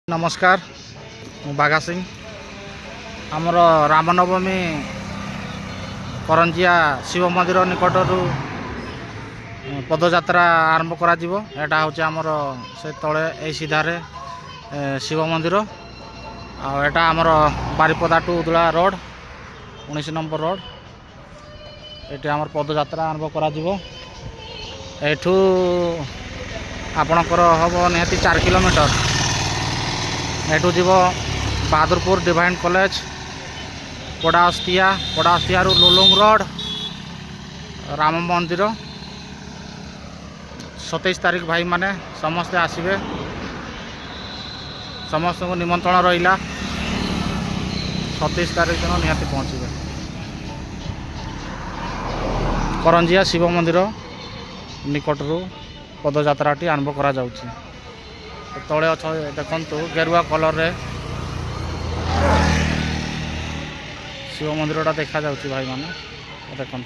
नमस्कार बाघा सिंह आमर रामनवमी करंजिया शिव मंदिर निकटर पदयात्रा आरंभ करा जीवो। एटा होचे आमर से तले ए सीधारे शिव मंदिर आटा आमर Baripada to Udala road 19 number road ये आमर पदयात्रा आरंभ करा जीवो। एठू आपणकर हम निहाती 4 किलोमीटर एठू जीव बहादुरपुर डिवाइन कॉलेज पड़ास्तिया लुलुंग रोड राम मंदिर 27 तारीख भाई माने समस्ते आसबे समस्त को निमंत्रण रहा 27 तारीख दिन निहाती पहुँचे करंजिया शिव मंदिर निकटरू पदयात्राटी आरंभ करा जाउछि। तले अच्छा देखु गेरुआ कलर रे शिव मंदिर देखा जाउछि भाई माने देखु।